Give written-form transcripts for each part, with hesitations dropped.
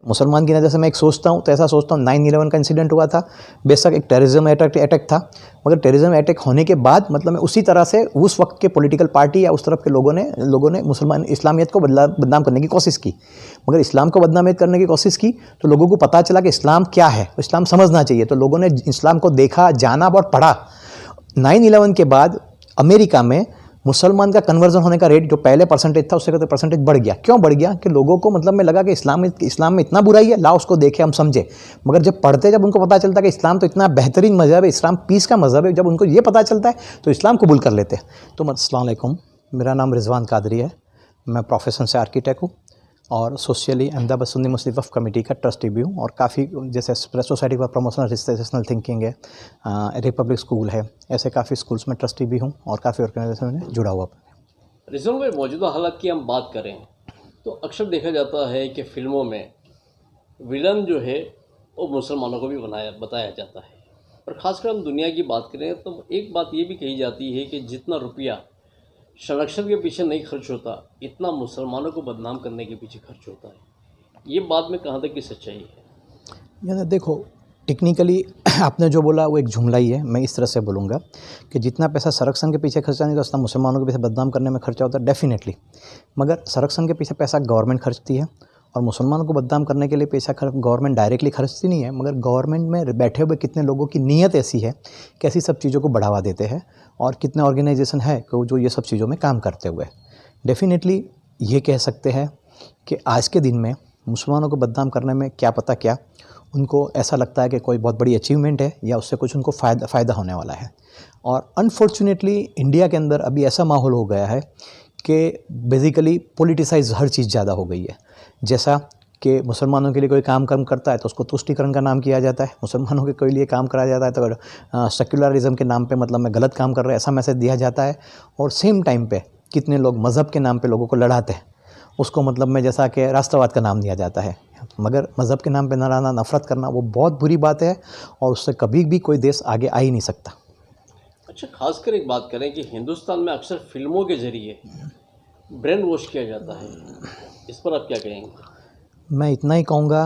मुसलमान की नज़र से मैं एक सोचता हूँ तो ऐसा सोचता हूँ 9/11 का इंसिडेंट हुआ था, बेशक एक टेररिज्म अटैक था, मगर टेररिज्म अटैक होने के बाद मतलब मैं उसी तरह से उस वक्त के पॉलिटिकल पार्टी या उस तरफ के लोगों ने मुसलमान इस्लामियत को बदनाम करने की कोशिश की। मगर इस्लाम को बदनाम करने की कोशिश की तो लोगों को पता चला कि इस्लाम क्या है, इस्लाम समझना चाहिए, तो लोगों ने इस्लाम को देखा, जाना और पढ़ा। 9/11 के बाद अमेरिका में मुसलमान का कन्वर्जन होने का रेट जो पहले परसेंटेज था उससे कहते परसेंटेज बढ़ गया। क्यों बढ़ गया? कि लोगों को मतलब में लगा कि इस्लाम में इतना बुराई है, लाओ उसको देखें, हम समझे। मगर जब पढ़ते, जब उनको पता चलता है कि इस्लाम तो इतना बेहतरीन मज़हब है, इस्लाम पीस का मज़हब है, जब उनको ये पता चलता है तो इस्लाम कबूल कर लेते हैं। तो अस्सलाम वालेकुम, मेरा नाम रिजवान कादरी है, मैं प्रोफेशन से आर्किटेक्ट हूँ और सोशली अहमदाबाद सुन्नी मुस्लिम वक्फ कमेटी का ट्रस्टी भी हूँ। और काफ़ी जैसे press society for promotion rational thinking है, रिपब्लिक स्कूल है, ऐसे काफ़ी स्कूल्स में ट्रस्टी भी हूँ और काफ़ी ऑर्गेनाइजेशन में जुड़ा हुआ। रिजवान भाई, मौजूदा हालात की हम बात करें तो अक्सर देखा जाता है कि फ़िल्मों में विलन जो है वो मुसलमानों को भी बताया जाता है। और ख़ासकर हम दुनिया की बात करें तो एक बात ये भी कही जाती है कि जितना रुपया संरक्षण के पीछे नहीं खर्च होता, इतना मुसलमानों को बदनाम करने के पीछे खर्च होता है। ये बात में कहाँ तक की सच्चाई है? यानी देखो, टेक्निकली आपने जो बोला वो एक जुमला ही है। मैं इस तरह से बोलूँगा कि जितना पैसा संरक्षण के पीछे खर्चा नहीं, तो उतना मुसलमानों के पीछे बदनाम करने में खर्चा होता है, डेफिनेटली। मगर संरक्षण के पीछे पैसा गवर्नमेंट खर्चती है और मुसलमानों को बदनाम करने के लिए पैसा गवर्नमेंट डायरेक्टली खर्चती नहीं है। मगर गवर्नमेंट में बैठे हुए कितने लोगों की नीयत ऐसी है कि ऐसी सब चीज़ों को बढ़ावा देते हैं, और कितने ऑर्गेनाइजेशन है कि जो ये सब चीज़ों में काम करते हुए डेफिनेटली ये कह सकते हैं कि आज के दिन में मुसलमानों को बदनाम करने में क्या पता क्या उनको ऐसा लगता है कि कोई बहुत बड़ी अचीवमेंट है या उससे कुछ उनको फ़ायदा होने वाला है। और अनफॉर्चुनेटली इंडिया के अंदर अभी ऐसा माहौल हो गया है कि बेसिकली पॉलिटिसाइज हर चीज़ ज़्यादा हो गई है। जैसा कि मुसलमानों के लिए कोई काम करता है तो उसको तुष्टीकरण का नाम किया जाता है, मुसलमानों के कोई लिए काम कराया जाता है तो सेक्युलरिज्म के नाम पे मतलब मैं गलत काम कर रहा है ऐसा मैसेज दिया जाता है। और सेम टाइम पे कितने लोग मज़हब के नाम पे लोगों को लड़ाते हैं, उसको मतलब में जैसा कि राष्ट्रवाद का नाम दिया जाता है। मगर मज़हब के नाम पे लड़ाना, नफ़रत करना वो बहुत बुरी बात है और उससे कभी भी कोई देश आगे आ ही नहीं सकता। अच्छा, खासकर एक बात करें कि हिंदुस्तान में अक्सर फिल्मों के ज़रिए ब्रेन वॉश किया जाता है, इस पर आप क्या कहेंगे? मैं इतना ही कहूँगा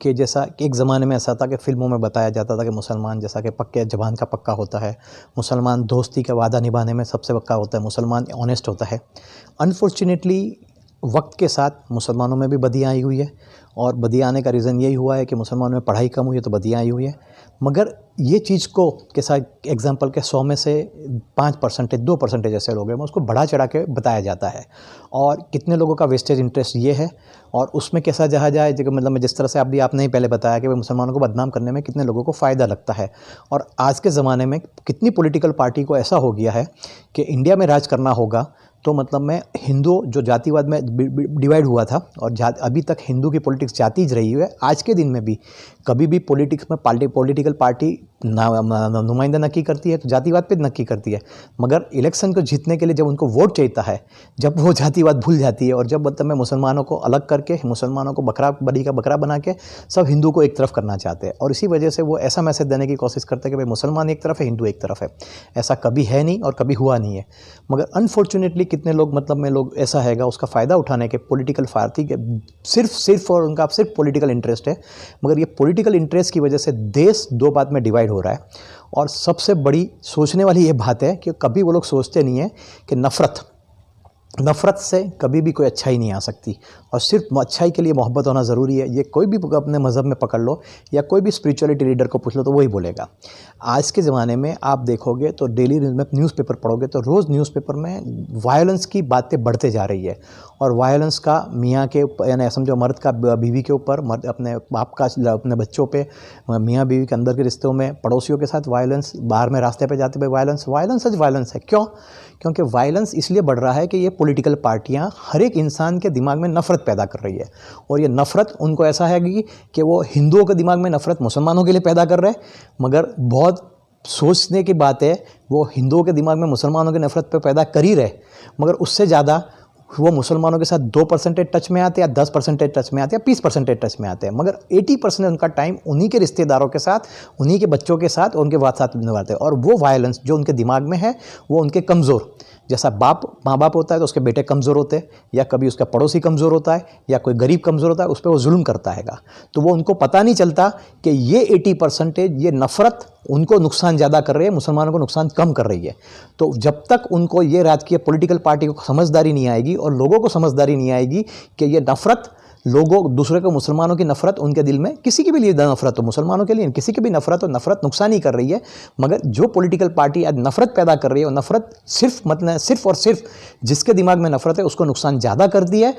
कि जैसा कि एक ज़माने में ऐसा था कि फ़िल्मों में बताया जाता था कि मुसलमान जैसा कि पक्के ज़बान का पक्का होता है, मुसलमान दोस्ती का वादा निभाने में सबसे पक्का होता है, मुसलमान ऑनेस्ट होता है। अनफॉर्चुनेटली वक्त के साथ मुसलमानों में भी बदियाँ आई हुई है, और बदियाँ आने का रीज़न यही हुआ है कि मुसलमानों में पढ़ाई कम हुई है तो बदियाँ आई हुई है। मगर ये चीज़ को के साथ एग्जांपल के 100 में से 5% 2% ऐसे लोग हैं, उसको बढ़ा चढ़ा के बताया जाता है। और कितने लोगों का वेस्टेज इंटरेस्ट ये है, और उसमें कैसा जहा जाए जो मतलब जिस तरह से आपने ही पहले बताया कि भाई मुसलमानों को बदनाम करने में कितने लोगों को फ़ायदा लगता है। और आज के ज़माने में कितनी पॉलिटिकल पार्टी को ऐसा हो गया है कि इंडिया में राज करना होगा तो मतलब में हिंदू जो जातिवाद में डिवाइड हुआ था, और अभी तक हिंदू की पॉलिटिक्स जाती रही है। आज के दिन में भी कभी भी पॉलिटिक्स में पॉलिटिकल पार्टी नुमाइंदा नक्की करती है तो जातिवाद पे नक्की करती है, मगर इलेक्शन को जीतने के लिए जब उनको वोट चाहिए है, जब वो जातिवाद भूल जाती है, और जब मतलब में मुसलमानों को अलग करके, मुसलमानों को बकरा बना के सब हिंदू को एक तरफ करना चाहते हैं। और इसी वजह से वो ऐसा मैसेज देने की कोशिश करते हैं कि भाई मुसलमान एक तरफ है, हिंदू एक तरफ है। ऐसा कभी है नहीं और कभी हुआ नहीं है। मगर अनफॉर्चुनेटली कितने लोग मतलब में लोग ऐसा हैगा उसका फ़ायदा उठाने के पॉलिटिकल पार्टी के सिर्फ और उनका सिर्फ पॉलिटिकल इंटरेस्ट है। मगर ये पॉलिटिकल इंटरेस्ट की वजह से देश दो बात में डिवाइड हो रहा है। और सबसे बड़ी सोचने वाली ये बात है कि कभी वो लोग सोचते नहीं है कि नफ़रत से कभी भी कोई अच्छाई नहीं आ सकती, और सिर्फ अच्छाई के लिए मोहब्बत होना ज़रूरी है। ये कोई भी अपने मज़हब में पकड़ लो या कोई भी स्पिरिचुअलिटी लीडर को पूछ लो तो वही बोलेगा। आज के ज़माने में आप देखोगे तो डेली में न्यूज़पेपर पढ़ोगे तो रोज़ न्यूज़पेपर में वायलेंस की बातें बढ़ते जा रही है। और वायलेंस का मियाँ के यानी समझो मर्द का बीवी के ऊपर, मर्द अपने बाप का अपने बच्चों पे, मियाँ बीवी के अंदर के रिश्तों में, पड़ोसियों के साथ वायलेंस, बाहर में रास्ते पे जाते हुए वायलेंस वायलेंस है। क्यों? क्योंकि वायलेंस इसलिए बढ़ रहा है कि ये पॉलिटिकल पार्टियां हर एक इंसान के दिमाग में नफ़रत पैदा कर रही है। और ये नफ़रत उनको ऐसा है कि वो हिंदुओं के दिमाग में नफ़रत मुसलमानों के लिए पैदा कर रहे हैं, मगर बहुत सोचने की बात है वो हिंदुओं के दिमाग में मुसलमानों की नफ़रत पे पैदा कर ही रहे, मगर उससे ज़्यादा वो मुसलमानों के साथ 2% टच में आते हैं, या 10% टच में आते हैं, या 20% टच में आते हैं, मगर 80% उनका टाइम उन्हीं के रिश्तेदारों के साथ, उन्हीं के बच्चों के साथ, उनके साथ निभाते हैं। और वो वायलेंस जो उनके दिमाग में है वो उनके कमज़ोर, जैसा माँ बाप होता है तो उसके बेटे कमज़ोर होते हैं, या कभी उसका पड़ोसी कमज़ोर होता है, या कोई गरीब कमज़ोर होता है, उस पर वो जुल्म करता हैगा। तो वो उनको पता नहीं चलता कि ये 80% ये नफ़रत उनको नुकसान ज़्यादा कर रही है, मुसलमानों को नुकसान कम कर रही है। तो जब तक उनको ये राजकीय पॉलिटिकल पार्टी को समझदारी नहीं आएगी और लोगों को समझदारी नहीं आएगी कि ये नफ़रत, लोगों दूसरे को, मुसलमानों की नफ़रत उनके दिल में, किसी के भी लिए नफ़रत हो, मुसलमानों के लिए किसी की भी नफ़रत हो, नफ़रत नुकसान ही कर रही है। मगर जो पॉलिटिकल पार्टी आज नफ़रत पैदा कर रही है, और नफ़रत सिर्फ और सिर्फ जिसके दिमाग में नफ़रत है उसको नुकसान ज़्यादा करती है,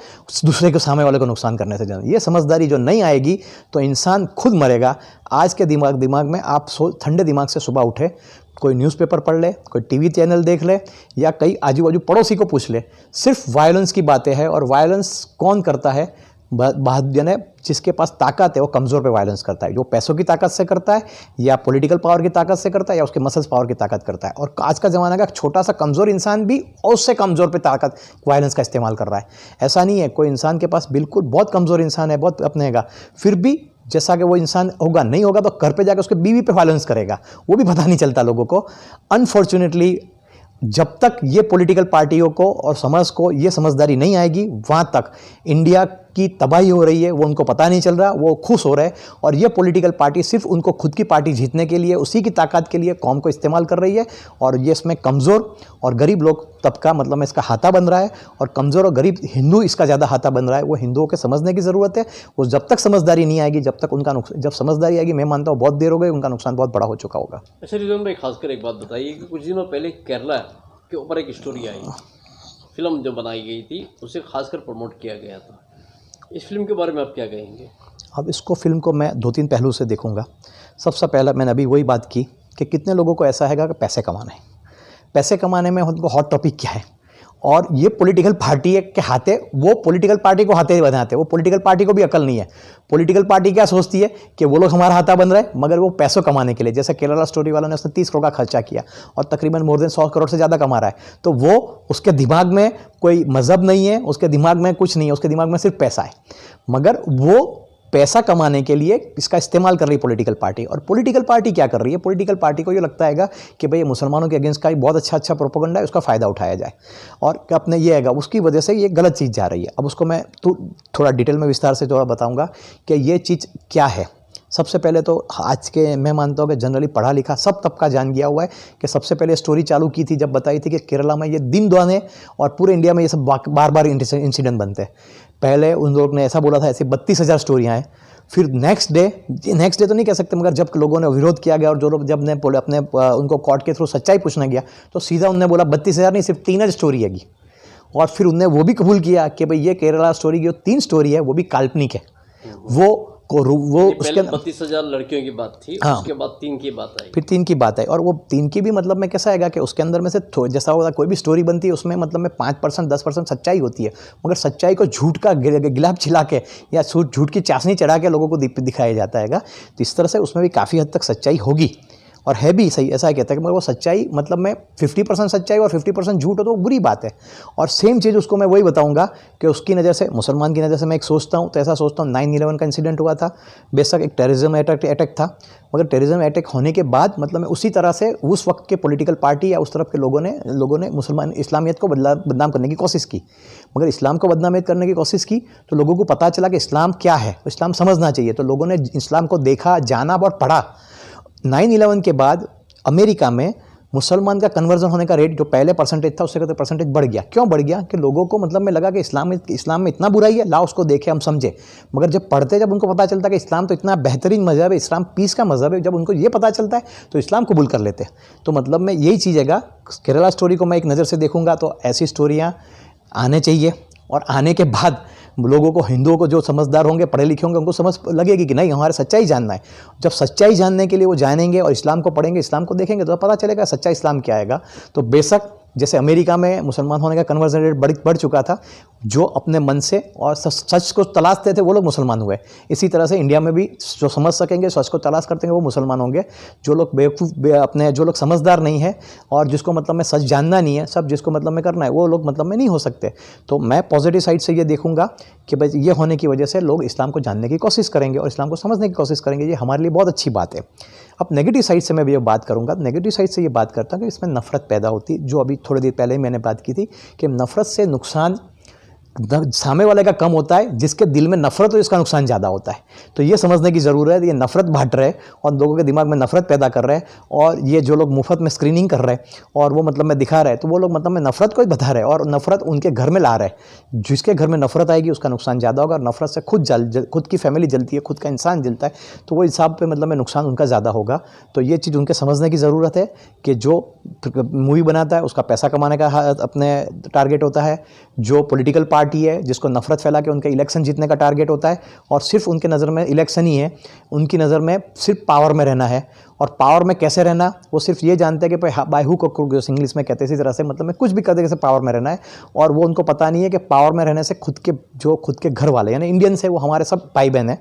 दूसरे के सामने वाले को नुकसान करने से ज़्यादा। ये समझदारी जो नहीं आएगी तो इंसान खुद मरेगा। आज के दिमाग में आप ठंडे दिमाग से सुबह उठे, कोई न्यूज़पेपर पढ़ ले, कोई टीवी चैनल देख ले, या कई आजू बाजू पड़ोसी को पूछ ले, सिर्फ वायलेंस की बातें हैं। और वायलेंस कौन करता है? यानी जिसके पास ताकत है वो कमज़ोर पे वायलेंस करता है, जो पैसों की ताकत से करता है, या पॉलिटिकल पावर की ताकत से करता है, या उसके मसल्स पावर की ताकत करता है। और आज का ज़माना का छोटा सा कमज़ोर इंसान भी उससे कमज़ोर पे ताकत, वायलेंस का इस्तेमाल कर रहा है। ऐसा नहीं है कोई इंसान के पास बिल्कुल बहुत कमज़ोर इंसान है, बहुत अपनेगा, फिर भी जैसा कि वो इंसान होगा, नहीं होगा तो घर पे जाकर उसके बीवी पे वायलेंस करेगा, वो भी पता नहीं चलता लोगों को। अनफॉर्चुनेटली जब तक ये पॉलिटिकल पार्टियों को और समाज को ये समझदारी नहीं आएगी, वहाँ तक इंडिया की तबाही हो रही है, वो उनको पता नहीं चल रहा, वो खुश हो रहे हैं। और ये पॉलिटिकल पार्टी सिर्फ उनको खुद की पार्टी जीतने के लिए, उसी की ताकत के लिए कौम को इस्तेमाल कर रही है। और ये इसमें कमज़ोर और गरीब लोग तबका, मतलब में इसका हाथा बन रहा है, और कमज़ोर और गरीब हिंदू इसका ज़्यादा हाथा बन रहा है। वो हिंदुओं के समझने की ज़रूरत है। वो जब तक समझदारी नहीं आएगी, जब तक उनका नुकसान, जब समझदारी आएगी, मैं मानता हूँ बहुत देर हो गई, उनका नुकसान बहुत बड़ा हो चुका होगा। अच्छा रिजवान भाई, खासकर एक बात बताइए कि कुछ दिनों पहले केरला के ऊपर एक स्टोरी आई, फिल्म जो बनाई गई थी उसे खासकर प्रमोट किया गया था। इस फिल्म के बारे में आप क्या कहेंगे? अब इसको फिल्म को मैं 2-3 पहलू से देखूंगा। सबसे पहला, मैंने अभी वही बात की कि कितने लोगों को ऐसा हैगा कि पैसे कमाना है। पैसे कमाने में उनको हॉट टॉपिक क्या है, और ये पॉलिटिकल पार्टी के हाथे, वो पॉलिटिकल पार्टी को हाथे बनाते हैं। वो पॉलिटिकल पार्टी को भी अकल नहीं है। पॉलिटिकल पार्टी क्या सोचती है कि वो लोग हमारा हाथा बन रहे हैं, मगर वो पैसों कमाने के लिए, जैसे केरला स्टोरी वालों ने उसने 30 करोड़ का खर्चा किया और तकरीबन मोर देन 100 करोड़ से ज़्यादा कमा रहा है। तो वो, उसके दिमाग में कोई मज़हब नहीं है, उसके दिमाग में कुछ नहीं है, उसके दिमाग में सिर्फ पैसा है। मगर वो पैसा कमाने के लिए इसका इस्तेमाल कर रही है पॉलिटिकल पार्टी। और पॉलिटिकल पार्टी क्या कर रही है? पॉलिटिकल पार्टी को ये लगता है कि भाई मुसलमानों के अगेंस्ट का ही बहुत अच्छा प्रोपेगेंडा है, उसका फ़ायदा उठाया जाए, और अपने ये हैगा, उसकी वजह से ये गलत चीज़ जा रही है। अब उसको मैं थोड़ा डिटेल में विस्तार से थोड़ा बताऊँगा कि ये चीज़ क्या है। सबसे पहले तो आज के, मैं मानता हूँ कि जनरली पढ़ा लिखा सब तबका जान गया हुआ है कि सबसे पहले स्टोरी चालू की थी जब बताई थी कि केरला में ये दिन दुआने, और पूरे इंडिया में ये सब बार बार इंसिडेंट बनते हैं। पहले उन लोग ने ऐसा बोला था, ऐसे 32,000 स्टोरियाँ हैं। फिर नेक्स्ट डे तो नहीं कह सकते, मगर जब लोगों ने विरोध किया गया और जो लोग जब ने अपने उनको कोर्ट के थ्रू सच्चाई पूछना गया, तो सीधा उन्होंने बोला 32,000 नहीं, सिर्फ 3 स्टोरी हैगी। और फिर उनने वो भी कबूल किया कि भाई ये केरला स्टोरी की जो 3 स्टोरी है वो भी काल्पनिक है। वो उसके 32,000 लड़कियों की बात थी, हाँ, उसके बाद 3 की बात आई, फिर 3 की बात आई। और वो 3 की भी मतलब में कैसा आएगा कि उसके अंदर में से जैसा होता कोई भी स्टोरी बनती है उसमें मतलब में 5% 10% सच्चाई होती है, मगर सच्चाई को झूठ का गिलाफ छिला के या झूठ की चाशनी चढ़ा के लोगों को दिखाया जाता है। तो इस तरह से उसमें भी काफ़ी हद तक सच्चाई होगी, और है भी सही, ऐसा कहता है कि मगर वो सच्चाई मतलब में 50% सच्चाई और 50% झूठ हो तो वो बुरी बात है। और सेम चीज़ उसको मैं वही बताऊंगा कि उसकी नज़र से, मुसलमान की नज़र से मैं एक सोचता हूँ, तो ऐसा सोचता हूँ 9/11 का इंसिडेंट हुआ था, बेशक एक टेररिज्म अटैक था, मगर टेररिज्म अटैक होने के बाद मतलब उसी तरह से उस वक्त के पॉलिटिकल पार्टी या उस तरफ के लोगों ने मुसलमान इस्लामियत को बदनाम करने की कोशिश की। मगर इस्लाम को बदनाम करने की कोशिश की तो लोगों को पता चला कि इस्लाम क्या है, इस्लाम समझना चाहिए। तो लोगों ने इस्लाम को देखा, जाना और पढ़ा। 9/11 के बाद अमेरिका में मुसलमान का कन्वर्जन होने का रेट जो पहले परसेंटेज था उससे कहते परसेंटेज बढ़ गया। क्यों बढ़ गया? कि लोगों को मतलब में लगा कि इस्लाम में इतना बुराई है, लाओ उसको देखें, हम समझे। मगर जब उनको पता चलता है कि इस्लाम तो इतना बेहतरीन मज़हब है, इस्लाम पीस का मज़हब है, जब उनको ये पता चलता है तो इस्लाम कबूल कर लेते हैं। तो मतलब में यही चीज़ है। केरला स्टोरी को मैं एक नज़र से देखूंगा तो ऐसी स्टोरियाँ आने चाहिए, और आने के बाद लोगों को, हिंदुओं को, जो समझदार होंगे, पढ़े लिखे होंगे, उनको समझ लगेगी कि नहीं, हमारे सच्चाई जानना है। जब सच्चाई जानने के लिए वो जानेंगे और इस्लाम को पढ़ेंगे, इस्लाम को देखेंगे, तो पता चलेगा सच्चा इस्लाम क्या आएगा। तो बेशक जैसे अमेरिका में मुसलमान होने का कन्वर्जन रेट बढ़ चुका था, जो अपने मन से और सच को तलाशते थे वो लोग मुसलमान हुए। इसी तरह से इंडिया में भी जो समझ सकेंगे, सच को तलाश करते हैं वो मुसलमान होंगे। जो लोग जो लोग समझदार नहीं है और जिसको मतलब में सच जानना नहीं है, सब जिसको मतलब में करना है, वो लोग मतलब में नहीं हो सकते। तो मैं पॉजिटिव साइड से ये देखूंगा कि भाई ये होने की वजह से लोग इस्लाम को जानने की कोशिश करेंगे और इस्लाम को समझने की कोशिश करेंगे। ये हमारे लिए बहुत अच्छी बात है। अब नेगेटिव साइड से मैं भी ये बात करूंगा। नेगेटिव साइड से ये बात करता हूँ कि इसमें नफरत पैदा होती है, जो अभी थोड़ी देर पहले ही मैंने बात की थी कि नफरत से नुकसान सामने वाले का कम होता है, जिसके दिल में नफरत हो इसका नुकसान ज़्यादा होता है। तो ये समझने की ज़रूरत है। ये नफरत बांट रहे और लोगों के दिमाग में नफरत पैदा कर रहे हैं, और ये जो लोग मुफ्त में स्क्रीनिंग कर रहे हैं और वो मतलब में दिखा रहे हैं, तो वो लोग मतलब में नफरत को ही बता रहे हैं और नफरत उनके घर में ला रहे हैं। जिसके घर में नफरत आएगी उसका नुकसान ज़्यादा होगा, और नफरत से खुद की फैमिली जलती है, खुद का इंसान जलता है, तो वो हिसाब पर मतलब में नुकसान उनका ज़्यादा होगा। तो ये चीज़ उनके समझने की ज़रूरत है कि जो मूवी बनाता है उसका पैसा कमाने का अपने टारगेट होता है। जो पॉलिटिकल पार्टी है जिसको नफरत फैला के उनका इलेक्शन जीतने का टारगेट होता है, और सिर्फ उनके नज़र में इलेक्शन ही है, उनकी नज़र में सिर्फ पावर में रहना है। और पावर में कैसे रहना, वो सिर्फ ये जानते हैं कि बाय हुक और क्रुक, जो इंग्लिश में कहते हैं, इसी तरह से मतलब में कुछ भी कर दे कैसे पावर में रहना है। और वो उनको पता नहीं है कि पावर में रहने से खुद के घर वाले यानी इंडियंस है, वो हमारे सब भाई बहन है,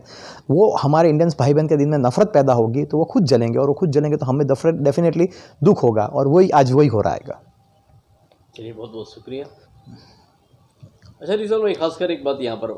वो हमारे इंडियंस भाई बहन के दिन में नफरत पैदा होगी तो वो खुद जलेंगे, और वो खुद जलेंगे तो हमें डेफिनेटली दुख होगा, और वही आज वही हो रहा है। चलिए, बहुत बहुत शुक्रिया। अच्छा रिजल, मैं खासकर एक बात यहाँ पर